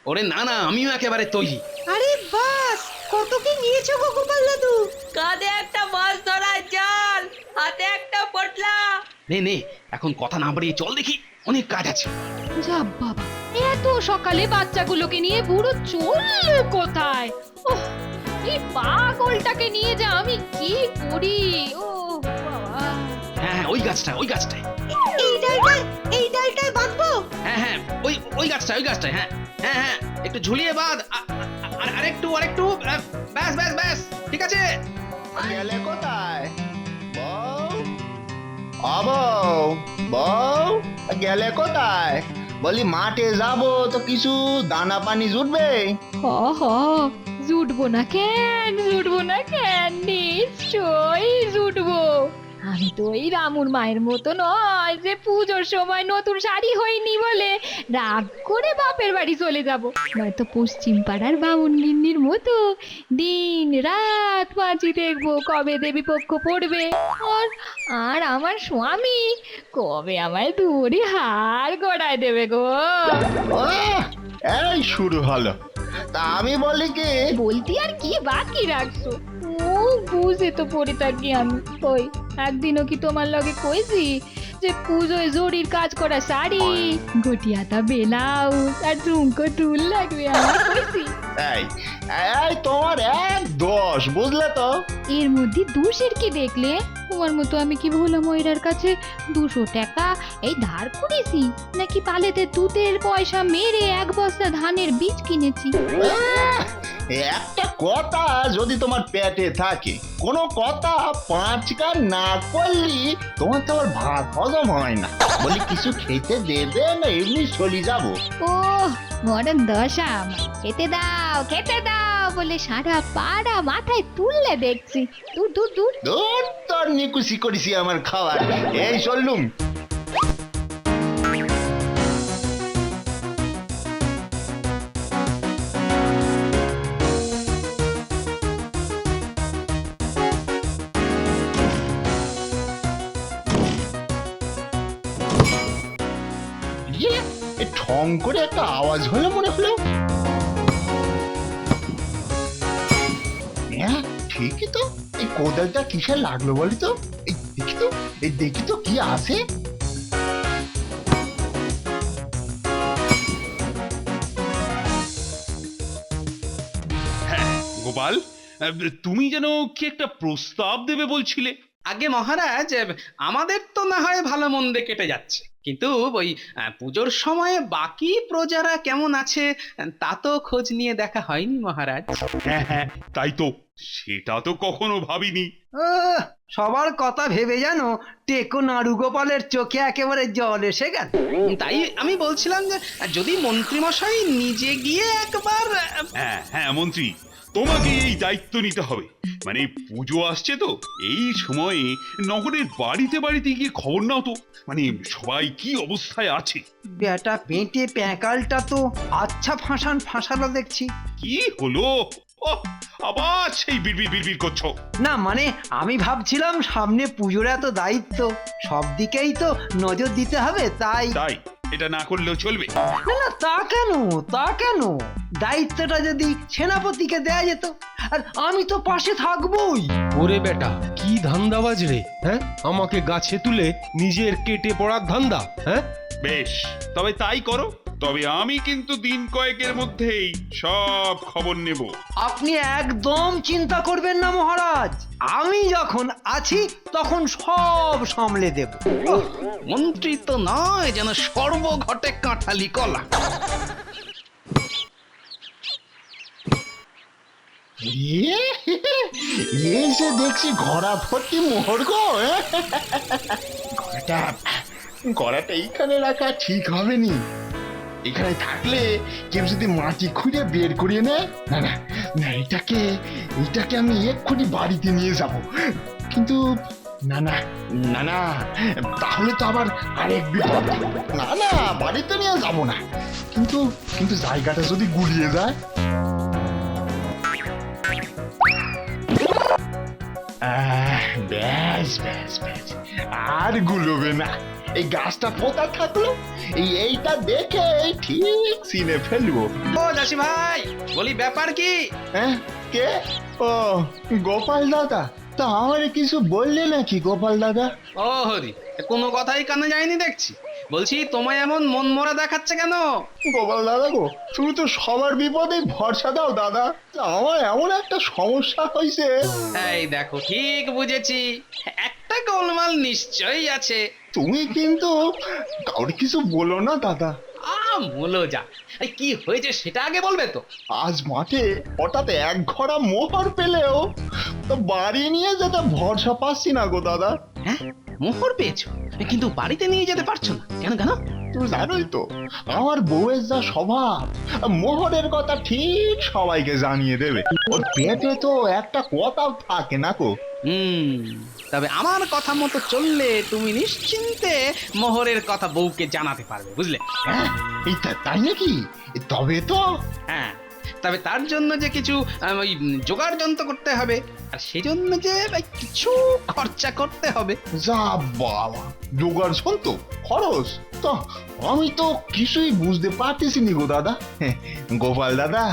ওরে না না, আমিও একেবারে তৈরি। আরে বাস, কত কি নিয়েছো গো গোপাল দাদু? কাঁধে একটা মাছ ধরার জাল, হাতে একটা পটলা। নে নে, এখন কথা না বাড়িয়ে চল দেখি, অনেক কাজ আছে। যা বাবা, এত সকালে বাচ্চাগুলোকে নিয়ে বুড়ো চললো কোথায়? ওহ, এই পাগলটাকে নিয়ে যা আমি কি করি? ও বাবা। হ্যাঁ হ্যাঁ, ওই গাছটায়। এই ডালটায় বাঁধবো? হ্যাঁ হ্যাঁ, ওই গাছটায়, হ্যাঁ হ্যাঁ হ্যাঁ, একটু ঝুলিয়ে বাঁধ। আরেকটু ব্যাস, ঠিক আছে। গেলে কোথায় বউ? অবৌ, বউ গেলে কোথায়? বলি মাঠে যাবো তো কিছু দানা পানি জুটবে? হ জুটবো না কেন, নিশ্চয়ই জুটবো। আমি তো ওই রামুর মায়ের মতো নয় যে পুজোর সময় নতুন শাড়ি হয়নি বলে রাগ করে বাপের বাড়ি চলে যাব, নয়তো পশ্চিম পাড়ার বামুন গিন্নির মতো দিন রাত পাঁচি দেখবো কবে দেবী পক্ষ পড়বে, আর আমার স্বামী কবে আমায় ধরে হার গড়ায় দেবে গো। ওহ, এই শুরু হলো। তা আমি বলি কি, বলতি আর কি বাকি রাখছো? ও বুঝে তো পড়ে থাকি আমি। ওই একদিনও কি তোমার লগে কইছি যে পুজোয় জরির কাজ করা শাড়ি, গটিয়াতা ব্লাউজ আর ঝুমকো টুল লাগবে আমার কইছি? এই এই তোমার এক দোষ, বুঝলে তো? এর মধ্যে দোষের কি দেখলে? তোমার মতো আমি কি ভোলা ময়রার কাছে 200 টাকা এই ধার করেছি, নাকি পালেতে দুধের পয়সা মেরে 1 বস্তা ধানের বীজ কিনেছি? আহ, একটা কথা যদি তোমার পেটে থাকে, কোনো কথা 5 কান না করলি তোমার তো আবার ভাত হজম হয় না। বলি কিছু খেতে দেবে না এমনি চলে যাবো? ও মরণ দশা আমার, খেতে দাও বলে সারা পাড়া মাথায় তুললে দেখছি। দূর দূর দূর। দূর তোর নিকুচি করেছি আমার খাবার। এই চললুম। ঠং করে একটা আওয়াজ হলো মনে হলো। হ্যাঁ ঠিকই তো, এই কোদালটা কিসের লাগলো বলি তো? এই দেখি তো কি আছে। হ্যাঁ গোপাল, তুমি যেন কি একটা প্রস্তাব দেবে বলছিলে? আগে মহারাজ, আমাদের তো না হয় ভালো মন্দে কেটে যাচ্ছে, কিন্তু ওই পুজোর সময় বাকি প্রজারা কেমন আছে তা তো খোঁজ নিয়ে দেখা হয়নি মহারাজ। হ্যাঁ হ্যাঁ, তাই তো, সেটা তো কখনো ভাবিনি। সবার কথা ভেবে জানো টেকো নাড়ু গোপালের চোখে একেবারে জল এসে গেল। তাই আমি বলছিলাম যে যদি মন্ত্রীমশাই নিজে গিয়ে একবার। হ্যাঁ হ্যাঁ মন্ত্রী, তোমাকে এই দায়িত্ব নিতে হবে। মানে পুজো আসছে তো, এই সময়ে নগরের বাড়িতে বাড়িতে গিয়ে খবর নাও তো, মানে সবাই কি অবস্থায় আছে। বেটা পেটে প্যাকালটা তো আচ্ছা ফাঁসালো দেখছি। কি হলো? ওহ, আবার সেই বিড়বিড় করছো? না মানে আমি ভাবছিলাম সামনে পুজোর এত দায়িত্ব, সব দিকেই তো নজর দিতে হবে, তাই। তাই এটা না করলেও চলবে? না না, তা কেন দায়িত্বটা যদি সেনাপতিকে দেয়া যেত, আর আমি তো পাশে থাকবোই। ওরে বেটা, কি ধান্দাবাজ রে? হ্যাঁ, আমাকে গাছে তুলে নিজের কেটে পড়ার ধান্দা? হ্যাঁ বেশ, তবে তাই করো। তবে আমি কিন্তু দিন কয়েকের মধ্যেই সব খবর নেব। আপনি একদম চিন্তা করবেন না মহারাজ, আমি যখন আছি তখন সব সামলে দেব। মন্ত্রী তো নয় যেন সর্বঘটে কাঁঠালি কলা। এসে দেখছি ঘোড়া ভর্তি মোহর গো। ঘোড়াটা এইখানে রাখা ঠিক হবে নি। এখানে থাকলে কেউ যদি মাটি খুঁড়ে বের করিয়ে নেয়, না না না, এটাকে আমি এক্ষুনি বাড়িতে নিয়ে যাব। কিন্তু না না না না, তাহলে তো আবার আরেক বিপদ। না না, বাড়িতে নিয়ে যাব না। কিন্তু জায়গাটা যদি গুলিয়ে যায়। ব্যাস ব্যাস ব্যাস, আর গুলোবে না। এই গাছটা পোতা থাকলো, এইটা দেখে ঠিক চিনে ফেলবো। ও চাষি ভাই, বলি ব্যাপার কি? হ্যাঁ, কে? ও, গোপাল দাদা। তা আমার কিছু বললে নাকি গোপাল দাদা? ও হরি, কোনো কথাই কানে যায়নি দেখছি। বলছি তোমায় এমন মন মরা দেখাচ্ছে কেন? গোপাল দাদা গো, তুমি তো সবার বিপদে ভরসা দাও দাদা। তা আমার এমন একটা সমস্যা হয়েছে। এই দেখো, ঠিক বুঝেছি, একটা গোলমাল নিশ্চয়ই আছে। তুমি কিন্তু কাউকে কিছু বলো না দাদা। বলো যা, এই কি হয়েছে সেটা আগে বলবে তো। আজ মাঠে হঠাৎ এক ঘোড়া মোহর পেলেও তো বাড়ি নিয়ে যেতে ভরসা পাচ্ছি না গো দাদা। হ্যাঁ, মোহর পেয়েছো, কিন্তু বাড়িতে নিয়ে যেতে পারছো না কেন? কেন? তুমি জানোই তো আমার বউয়ের যা স্বভাব, মোহরের কথা ঠিক সবাইকে জানিয়ে দেবে। ওর পেটে তো একটা কথাও থাকে না গো। তবে আমার কথা মতো চললে তুমি নিশ্চিন্তে মোহরের কথা বউকে জানাতে পারবে, বুঝলে? হ্যাঁ, তাই নাকি? তবে তো। হ্যাঁ, তবে তার জন্য যে কিছু ওই জোগাড় যন্ত্র করতে হবে, আর সেই জন্য যে কিছু খরচা করতে হবে। যা বাবা, জোগাড় তো খরচ তো আমি তো কিছুই বুঝতে পারতেছি নি গো দাদা। গোপাল দাদা,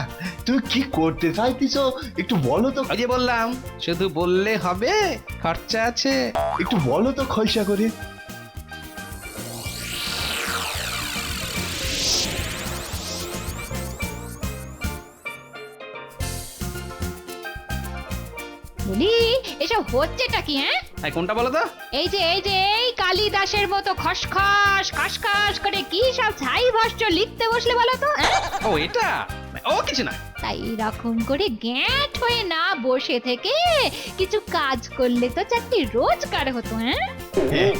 তুমি কি করতে চাইতেছো একটু বলো তো। ওই যে বললাম, শুধু বললে হবে, খরচা আছে। একটু বলো তো খলসা করে। বলি এসব হচ্ছেটা কি? হ্যাঁ, এই কোনটা বলো তো? এই যে এই কালিদাসের মতো খসখস খসখস করে কি সব ছাই ভাষ্য লিখতে বসলে বলো তো? হ্যাঁ? ও এটা, ও কিছু না। তাই এরকম করে গ্যাঁট হয়ে না বসে থেকে কিছু কাজ করলে তো চারটি রোজগার হতো। হ্যাঁ,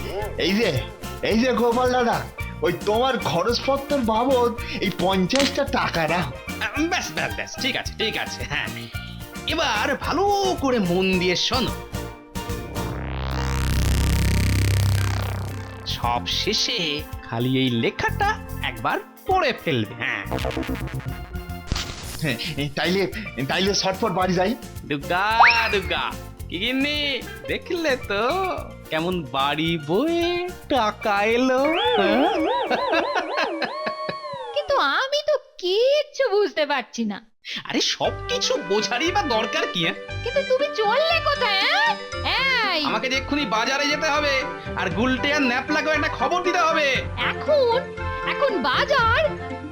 এই যে গোপাল দাদা, ওই তোমার খরচপত্র বাবদ এই 50টা টাকা রাখো। ব্যাস ব্যাস ব্যাস, ঠিক আছে ঠিক আছে। হ্যাঁ, এবার ভালো করে মন দিয়ে শোনো। সব শেষে খালি এই লেখাটা একবার পড়ে ফেলবে। হ্যাঁ, তাইলে ছটফট বাড়ি যাই। দুর্গা দুর্গা, কি গিন্নি, দেখলে তো কেমন বাড়ি বয়ে টাকা এলো? হ্যাঁ? কিন্তু আমি তো কিচ্ছু বুঝতে পারছি না। আরে সবকিছু বোঝারই বা দরকার কি? কিন্তু তুমি চললে কোথায়? এই আমাকে যে এক্ষুনি বাজারে যেতে হবে, আর গুলটে আর ন্যাপলাকে একটা খবর দিতে হবে। এখন বাজার?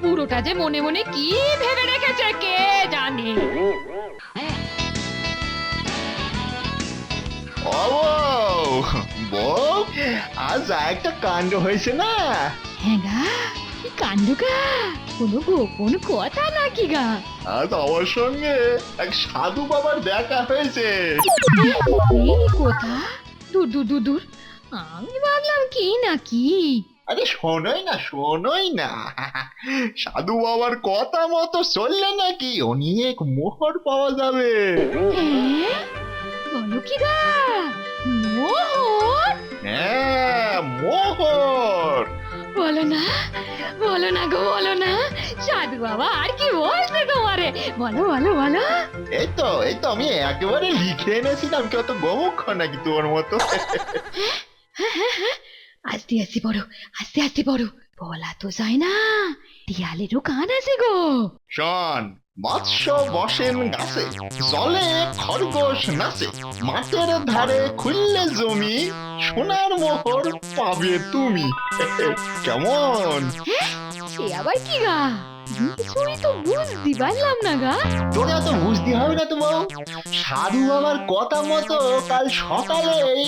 পুরোটা যে মনে মনে কি ভেবে রেখেছে কে জানে। বউ, আজ একটা কাণ্ড হয়েছে না? হ্যাঁ গা, কি কাণ্ড গা, কোনো গোপন কথা নাকি গা? আজ আমার সঙ্গে এক সাধু বাবার দেখা হয়েছে। এই কথা? দূর দূর দূর দূর, আমি ভাবলাম কি নাকি। আরে শোনোই না, সাধু বাবার কথা মতো চললে নাকি অনেক মোহর পাওয়া যাবে। হ্যাঁ, বলো কি গা, মোহর? হ্যাঁ, মোহর। বলো না গো, বলো না। সাধু বাবা আর কি বলছে তোমারে? বলো বলো বলো। এই তো আমি একেবারে লিখে এনেছিলাম, কেউ তো গোমুখ নাকি তোমার মতো। আস্তে আস্তে বড়, বলা তো যায় না, দেয়ালেরও কান আছে গো। শোন, মৎস্য বসেন গাছে, জলে খরগোশ নাচে, মাঠের ধারে খুললে জমি, সোনার মোহর পাবে তুমি। কেমন? সে আবার কি গা? কিছুই তো বুঝতে পারলাম না গা। তোরা তো বুঝতে হবে না তো বউ। সাধু বাবার কথা মতো কাল সকালেই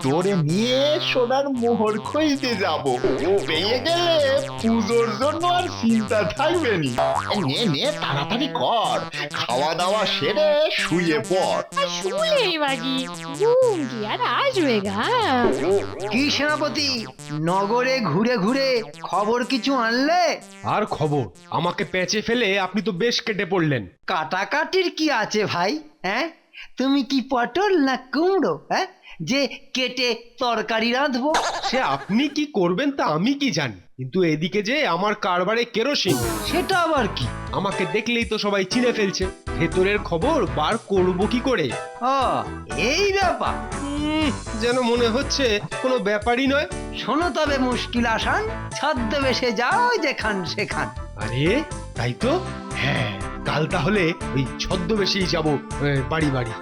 তোরে নিয়ে সোনার মোহর খুঁজতে যাব। পেয়ে গেলে পুজোর জন্য আর চিন্তা থাকবে নি। নে তাড়াতাড়ি কর, খাওয়া দাওয়া সেরে শুয়ে পড়। আর শুলেই বাগি ঘুম কি আর আসবে গা? কি সেনাপতি, নগরে ঘুরে ঘুরে খবর কিছু আনলে? আর খবর, আমাকে পেঁচে ফেলে আপনি তো বেশ কেটে পড়লেন। কাটাকাটির কি আছে ভাই? হ্যাঁ, তুমি কি পটল না কুমড়ো, হ্যাঁ, যে কেটে তরকারি রাঁধবো? সে আপনি কি করবেন তা আমি কি জানি, কিন্তু এদিকে যে আমার কারবারে কেরোসিন। সেটা আবার কি? আমাকে দেখলেই তো সবাই চিনে ফেলছে, ভেতরের খবর বার করব কি করে? ও, এই ব্যাপার। যেন মনে হচ্ছে কোনো ব্যাপারই নয়। শোনো তবে মুশকিল আসান, ছদ্মবেশে যাও যেখান সেখান। আরে তাই তো, হ্যাঁ, কাল তাহলে ওই ছদ্মবেশেই যাব বাড়ি বাড়ি।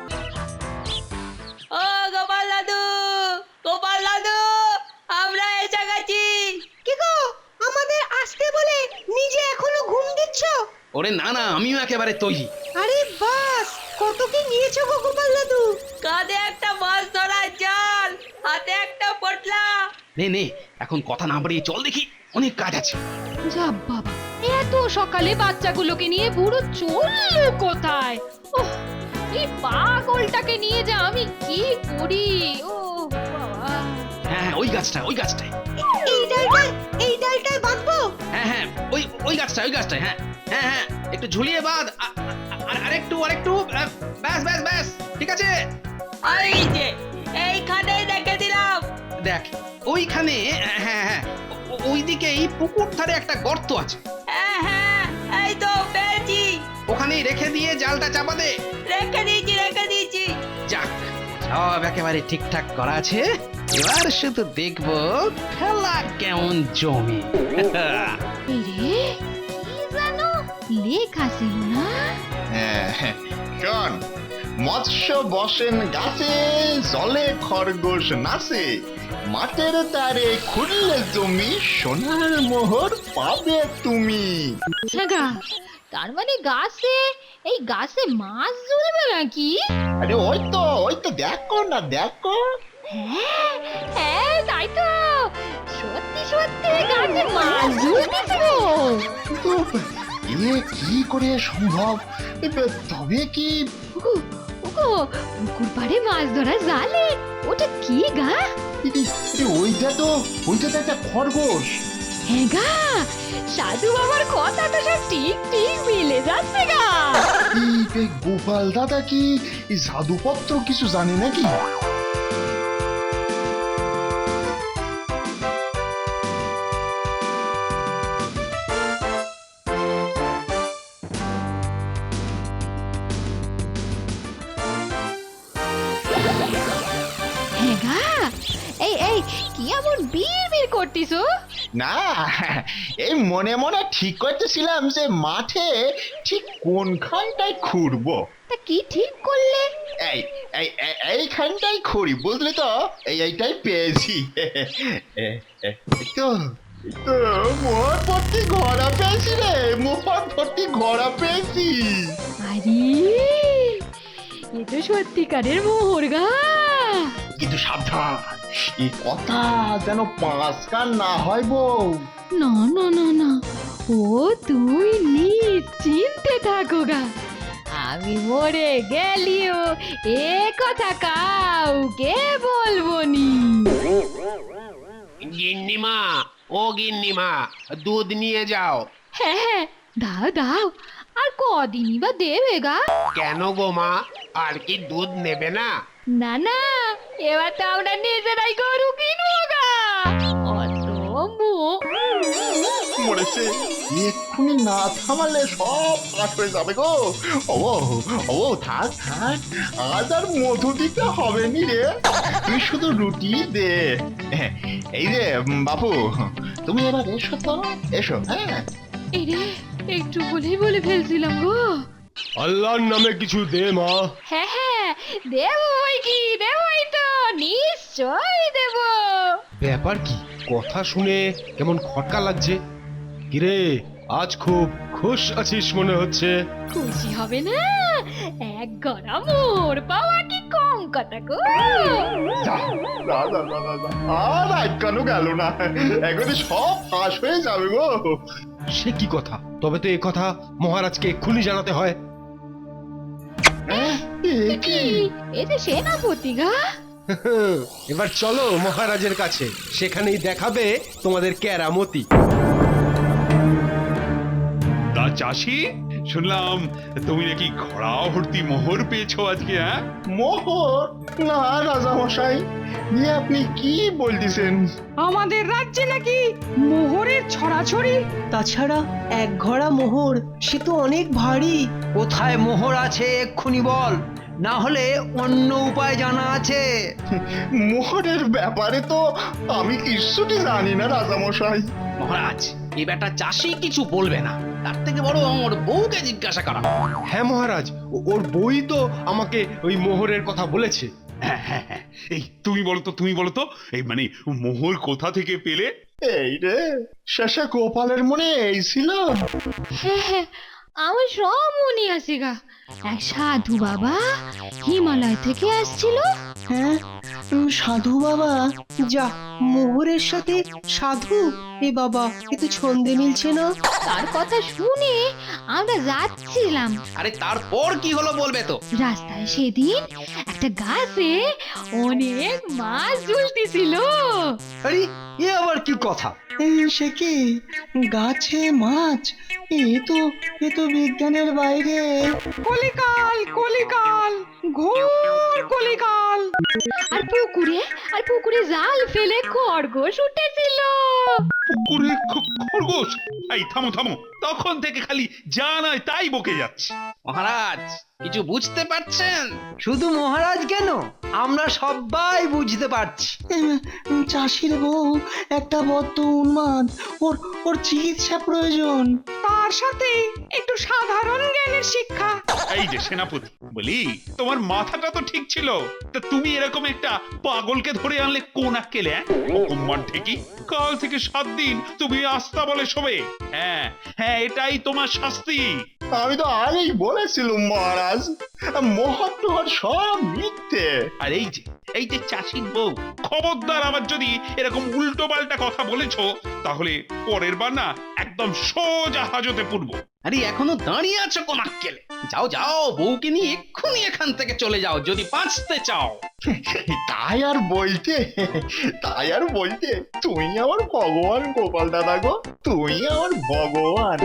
ও গোপাল দাদু, গোপাল দাদু, আমরা এসে গেছি। কি গো, আমাদের আসতে বলে নিজে এখনো ঘুম দিচ্ছ? ওরে না না, আমিও একেবারে তৈরি। আরে বাস, কত কি নিয়েছো গো গোপাল দাদু? কাঁধে একটা মাছ ধরার জাল, হাতে একটা পটলা। নে নে, এখন কথা না বাড়িয়ে চল দেখি, অনেক কাজ আছে। যা বাবা, এত সকালে বাচ্চাগুলোকে নিয়ে বুড়ো চললো কোথায়? ওহ, এই পাগলটাকে নিয়ে যা আমি কি করি? ও বাবা, হ্যাঁ হ্যাঁ, ওই গাছটায়, ওই গাছটায়। এই ডালটায় বাঁধবো? হ্যাঁ হ্যাঁ, ওই গাছটায়, ওই গাছটায়। হ্যাঁ হ্যাঁ হ্যাঁ, একটু ঝুলিয়ে বাঁধ। আরেকটু, ব্যাস ব্যাস ব্যাস, ঠিক আছে। এই যে, এইখানেই রেখে দিলাম। দেখ ওইখানে, হ্যাঁ হ্যাঁ, ওইদিকেই পুকুর ধারে একটা গর্ত আছে, হ্যাঁ হ্যাঁ, এই তো পেয়েছি। ওখানেই রেখে দিয়ে জালটা চাপা দে। রেখে দিয়েছি। যাক, সব একেবারে ঠিকঠাক করা আছে। এবার শুধু দেখবো খেলা কেমন জমে। এই রে, কি জানো লেখা ছিল না? হ্যাঁ, শোন, মৎস্য বসেন গাছে, জলে খরগোশ নাচে, মাঠের তারে খুললে জমি, সোনার মোহর পাবে তুমি। হ্যাঁ গা, তার মানে এই গাছে মাছ ঝুলবে নাকি? আরে ওই তো দেখো না, দেখো। হ্যাঁ হ্যাঁ, তাই তো, সত্যি সত্যি গাছে মাছ ঝুলতেছে গো। কিন্তু এ কি করে সম্ভব? তবে কি ওগো, ওগো, পুকুর পাড়ে মাছ ধরা জালে ওটা কি গা? ওইটা তো একটা খরগোশ। হ্যাঁ গা, সাধু বাবার কথা তো সব ঠিক ঠিক মিলে যাচ্ছে গা। এই গোপাল দাদা কি এই জাদুপত্র কিছু জানে নাকি? হ্যাঁ গা, এই কি এমন বিড়বিড় করতিছো? না, এই মনে মনে ঠিক করতেছিলাম যে মাঠে ঠিক কোনখানটায় খুঁড়বো। তা কি ঠিক করলে? এইখানটাই খুঁড়ি, বুঝলি তো? এইটাই পেয়েছি। তো মোহর ভর্তি ঘোড়া পেয়েছি রে, মোহর ভর্তি ঘোড়া পেয়েছি। আরে, এ তো সত্যিকারের মোহর গা। কিন্তু সাবধান, এই কথা যেন পাঁচ কান না হয় বউ। না না না না, ও তুই নিশ্চিন্তে থাকো গা, আমি মরে গেলিও এ কথা কাউকে বলবো নি। গিন্নিমা, ও গিন্নিমা, দুধ নিয়ে যাও। হ্যাঁ হ্যাঁ, দাও দাও, আর কদিনই বা দেবে গা? কেন গো মা, আর কি দুধ নেবে না? না না, এবার তো আমরা নিজেরাই গরু কিনবো গা। অত মরেছে, এক্ষুনি না থামালে সব ফাঁস হয়ে যাবে গো। ও থাক, আজ আর মধু দিতে হবে নি রে, তুই শুধু রুটি দে। এই রে বাপু, তুমি এবার এসো তো, এসো। হ্যাঁ, এই রে, একটু বলে ফেলছিলাম গো। আল্লাহর নামে কিছু দে মা। হ্যাঁ হ্যাঁ, দেবই তো, নিশ্চয় দেব। ব্যাপার কি? কথা শুনে কেমন খটকা লাগছে। কিরে, আজ খুব খুশ আছিস মনে হচ্ছে। খুশি হবে না? এক গড়া মোর পাওয়া কি কম কথা গো। আর আটকানো গেল না, এখনই সব ফাঁস হয়ে যাবে গো। সে কি কথা? তবে তো এ কথা মহারাজকে এক্ষুনি জানাতে হয়। কি এই যে সেনাপতি গা। এবার চলো মহারাজের কাছে, সেখানেই দেখাবে তোমাদের কেরামতি। তা চাষি, শুনলাম তুমি নাকি ঘোড়া ভর্তি মোহর পেয়েছো আজকে, হ্যাঁ? মোহর? না রাজামশাই, নিয়ে আপনি কি বলতেছেন? আমাদের রাজ্যে নাকি মোহরের ছড়াছড়ি। তাছাড়া এক ঘোড়া মোহর সে তো অনেক ভারী। কোথায় মোহর আছে এক্ষুনি বল, না হলে অন্য উপায় জানা আছে। মোহরের ব্যাপারে তো আমি কিছুটি জানি না রাজামশাই। মহারাজ, এই বেটা চাষি কিছু বলবে না, তার থেকে বড় ওর বউকে জিজ্ঞাসা করা। হ্যাঁ মহারাজ, ওর বই তো আমাকে ওই মোহরের কথা বলেছে। হ্যাঁ হ্যাঁ হ্যাঁ, এই তুমি বলো তো, তুমি বলো তো, এই মানে মোহর কোথা থেকে পেলে? এই রে, শেষে গোপালের মনে এই ছিল। হ্যাঁ হ্যাঁ, আমার সব মনে আছে গা। এক সাধু বাবা হিমালয় থেকে আসছিল। হ্যাঁ, সাধু বাবা? যা, মোহরের সাথে সাধু, এ বাবা এ তো ছন্দে মিলছে না। তার কথা শুনে আমরা যাচ্ছিলাম। আরে তারপর কি হলো বলবে তো? রাস্তায় সেদিন একটা গাছে অনেক মাছ ঝুলতেছিল। আরে এ আবার কি কথা? সে কি গাছে মাছ? এ তো বিজ্ঞানের বাইরে। কলিকাল কলিকাল, ঘোর কলিকাল। আর পুকুরে জাল ফেলে খরগোশ উঠেছিল। পুকুরে খরগোশ? এই থামো থামো, তখন থেকে খালি যা নয় তাই বকে যাচ্ছে। মহারাজ, কিছু বুঝতে পারছেন? শুধু মহারাজ কেন, আমরা সবাই বুঝতে পারছি। চাষির বউ একটা বদ্ধ উন্মাদ, ওর চিকিৎসা প্রয়োজন। তার সাথে একটু সাধারণ জ্ঞানের শিক্ষা। এই যে সেনাপতি, বলি তোমার মাথাটা তো ঠিক ছিল, তা তুমি এরকম একটা পাগলকে ধরে আনলে কোন আক্কেলে? অকম্মার ঠিকই, কাল থেকে 7 দিন তুমি আস্তা বলে শোবে। হ্যাঁ হ্যাঁ, এটাই তোমার শাস্তি। আমি তো আগেই বলেছিলাম মহারাজ, মোহর টোহর সব মিথ্যে। আর এই যে চাষির বউ, খবরদার আবার যদি এরকম উল্টো পাল্টা কথা বলেছো, তাহলে পরের বার না একদম সোজা হাজতে পুরবো। আরে এখনো দাঁড়িয়ে আছো কোন আক্কেলে? যাও যাও, বউকে নিয়ে এক্ষুনি এখান থেকে চলে যাও যদি বাঁচতে চাও। তাই আর বলতে, তুই আমার ভগবান গোপাল দাদা গো, তুই আমার ভগবান।